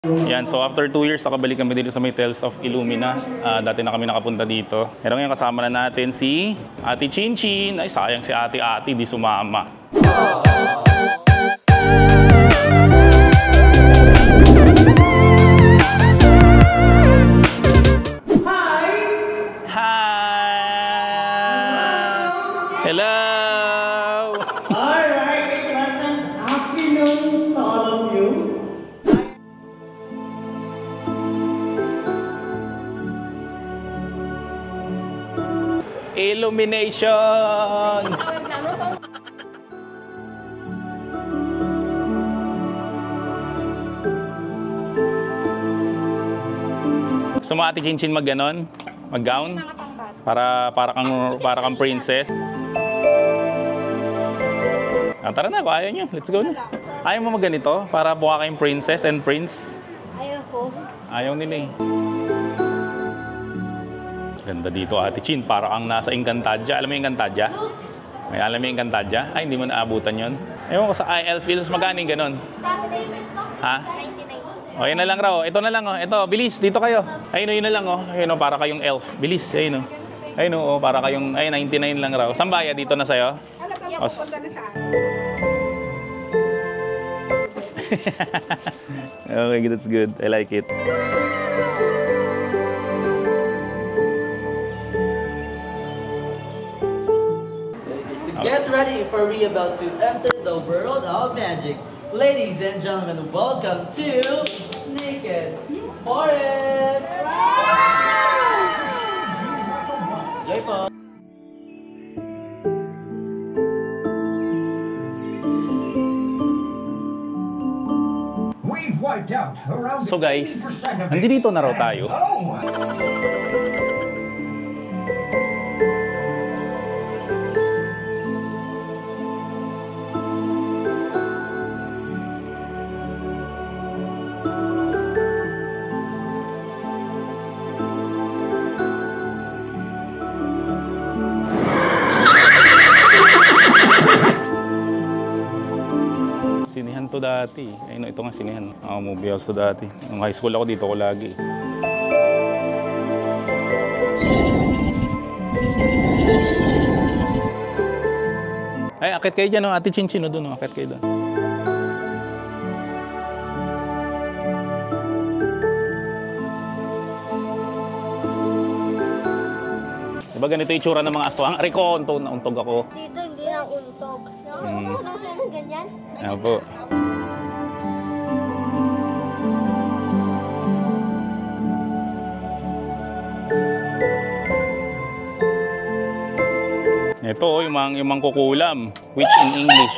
Yan, so after 2 years, nakabalik kami dito sa may Tales of Illumina. Dati na kami nakapunta dito. Pero ngayon kasama na natin si Ate Chinchin. Ay, sayang si Ate di sumama. Hello! Alright, a pleasant afternoon to all of you. Illumination! Gusto mo Ate Chinchin mag-ganon? Mag-gown? Para kang princess? Tara na, kung ayaw nyo. Let's go na. Ayaw mo mag-ganito? Para buka kayong princess and prince? Ayaw ko. Ayaw nila eh. Ganda dito Ate Chin. Para kang nasa Encantadia. Alam mo yung Encantadia? May alam mo yung Encantadia? Ay, hindi mo naabutan yun. Ewan ko sa IL Fields, magkano yung ganon? Ha? 99. O, yun na lang raw. Ito na lang oh. Ito, bilis. Dito kayo. Ayun o, yun na lang oh. Ayun o, para kayong elf. Bilis. Ayun o. Ayun o, para kayong... Ay, 99 lang raw. Saan ba? Dito na sa'yo? Okay, that's good. I like it. Get ready for we about to enter the world of magic. Ladies and gentlemen, welcome to Naked Forest! Joy po! So guys, nandito na raw tayo. Sinihan to dati. Ayun, ito nga sinihan. Movie house to dati. Nung high school ako, dito ko lagi. Ay, akit kayo dyan, no? Ate Chinchin, no? Doon, no? Akit kayo doon. Diba ganito yung tsura ng mga aswang? Rikonto, nauntog ako. Dito hindi na untog. Nakakapulong sila ng ganyan. Ayan po. Ito, yung mga kukulam. Which in English.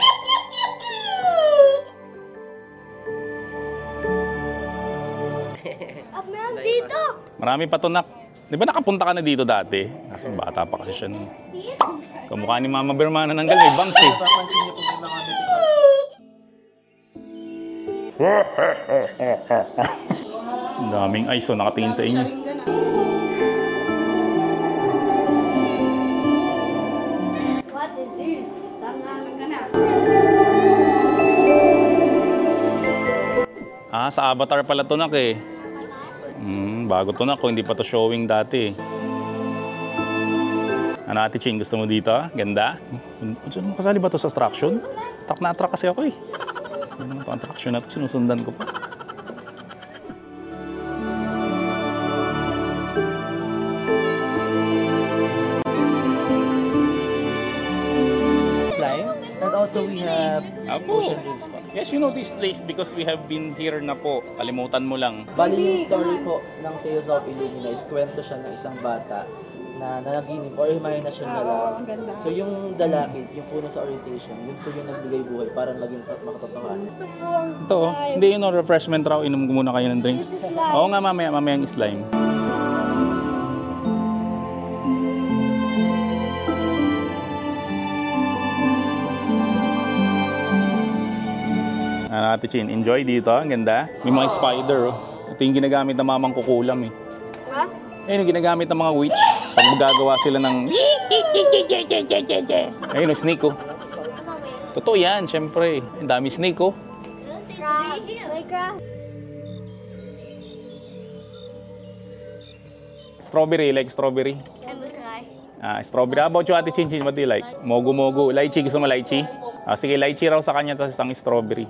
At meron dito. Marami pa to nak. Di ba nakapunta ka na dito dati? Kasi bata pa kasi siya nun. Kamukha ni Mama Bermana ng may bangs eh. Papansin niyo po may mga mythical. Ang daming ice so nakatingin sa inyo. What is this? Saan ka na? Sa Avatar pala to nak eh. Bago to nak kung hindi pa to showing dati. Ano Ate Chin, gusto mo dito? Ganda? Kasali ba to sa attraction? Attack na attract kasi ako eh. Ano itong attraction na to? Sinusundan ko pa. Slime. And also we have ocean drinks po. Yes, you know this place because we have been here na po. Kalimutan mo lang. Bali yung story po ng Tales of Illumina is kwento siya ng isang bata na nanaginip or imagination na lang. So yung dalakid, yung puno sa orientation, yun po yung nagbigay buhay para maging makatotohanan. Ito po ang Ito, slime. hindi yun no, refreshment raw. Inom muna kayo ng drinks. This is slime. Oo nga, mamaya yung slime. Ate Chin, enjoy dito. Ang ganda. May mga spider. Oh. Ito yung ginagamit ng mamang kukulam eh. Ha? Ayun yung ginagamit ng mga witch. Pag magagawa sila ng... Ayun yung snake oh. Ano ba yun? Totoo yan, syempre. Ang dami snake oh. Crab. May crab. Strawberry, like strawberry. I will try. Strawberry. How about you, Ate Chin Chin? What do you like? Mogu-mogu. Lychee. Gusto mo lychee? Sige, lychee raw sa kanya, tapos isang strawberry.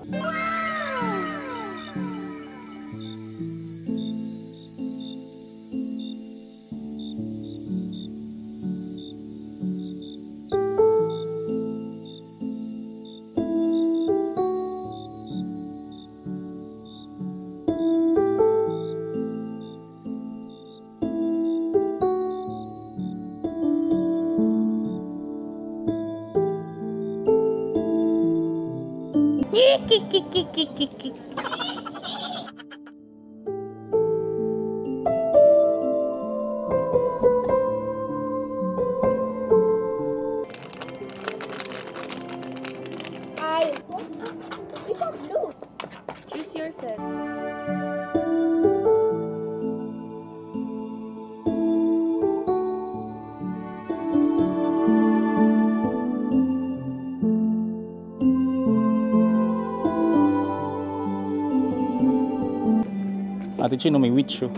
We got blue. Choose your set. Ate Chin, may witch, oh.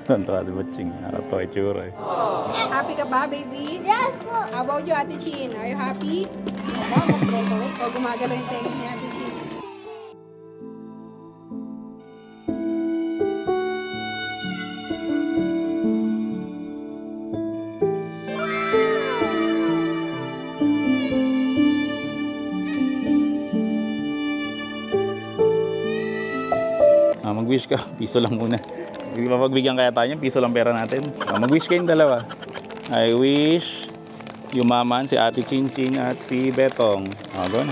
Tanto si Butching. Nakatawa itsura eh. Happy ka ba, baby? Yes, po. How about you, Ate Chin? Are you happy? O gumagalaw yung tenga ni Ate Chin. Mag-wish ka. Piso lang muna. Hindi pa pagbigyan kaya tayo, piso lang pera natin. Mag-wish kayong dalawa. I wish yumaman si Ate Chin Chin at si Betong. Go na.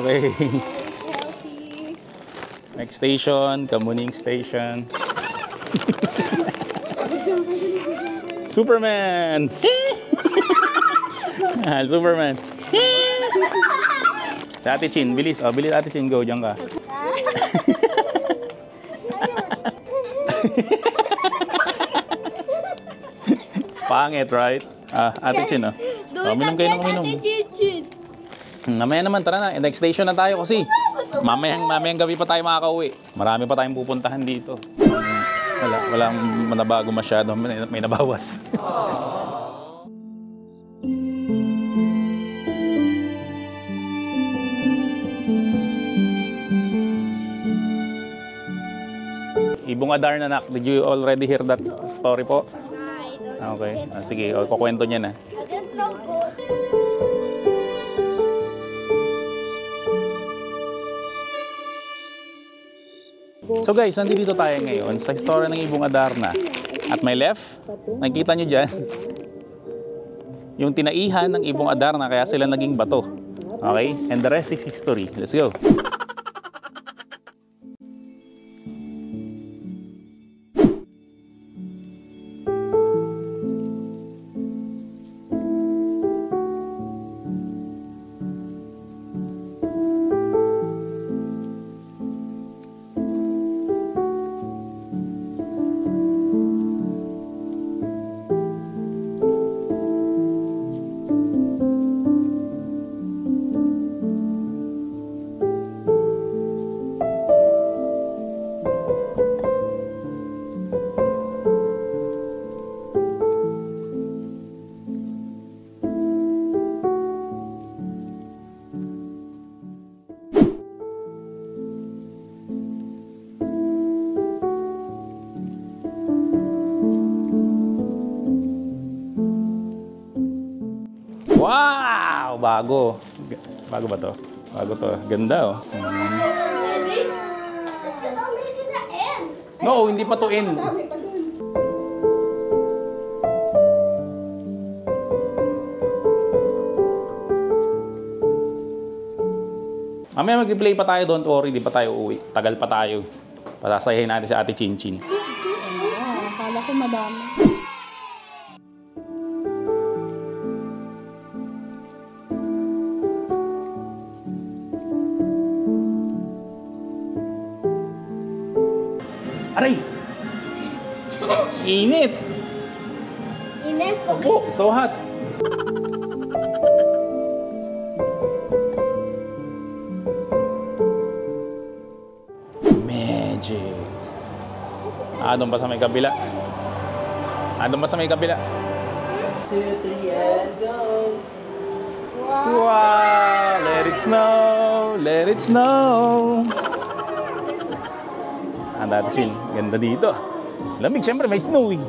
Okay. Healthy. Next station, Kamuning Station. Superman! Superman! Si Ate Chin, bilis. Bilis Ate Chin, go. Diyan ka. Pangit, right? Ate Chin, Uminom kayo ng uminom. Mamaya naman, tara na. Next station na tayo kasi. Mamayang gabi pa tayo makakauwi. Marami pa tayong pupuntahan dito. Walang nabago masyado. May nabawas. Ibong Adar na nak. Did you already hear that story po? Okay. Sige, kukwento niya na. I just know good. So guys, nandito tayo ngayon sa story ng Ibong Adarna. At my left, nakikita nyo dyan, yung tinaihan ng Ibong Adarna kaya sila naging bato. Okay? And the rest is history. Let's go. Wow! Bago. Bago ba to? Bago to. Ganda, oh. Maybe. This is only the end. No, hindi pa to end. Dami pa dun. Mamaya mag-play pa tayo, don't worry. Di pa tayo uuwi. Tagal pa tayo. Pasasayahin natin si Ate Chin Chin. Akala ko madami. Aray! Init! Mainit. Opo, so hot. Magic. Doon pa sa may kabila. Doon pa sa may kabila. 2, 3, and go! Wow! Let it snow! Let it snow! Dati Shin, ganda dito. Lamig, syempre may snow eh.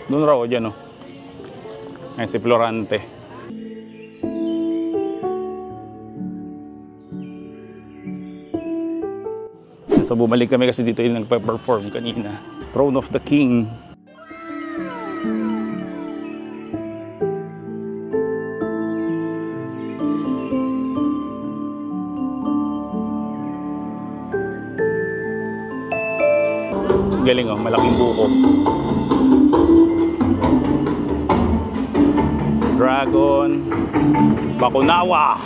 Doon raw, dyan, oh. Ay, si Florante. So, bumalik kami kasi dito yung nagpa-perform kanina. Throne of the King. Galing, oh. Malaking buko. Dragon, Bakunawa.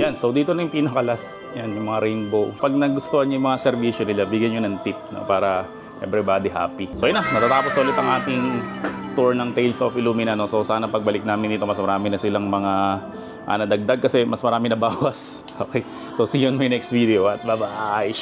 Yan, so dito na yung pinakalas. Yan, yung mga rainbow. Pag nagustuhan niyo yung mga serbisyo nila, bigyan nyo ng tip, no, para everybody happy. So yun na, natatapos ulit ang ating tour ng Tales of Illumina. No? So sana pagbalik namin dito, mas marami na silang mga nadagdag kasi mas marami na bawas. Okay, so see you on my next video at bye-bye!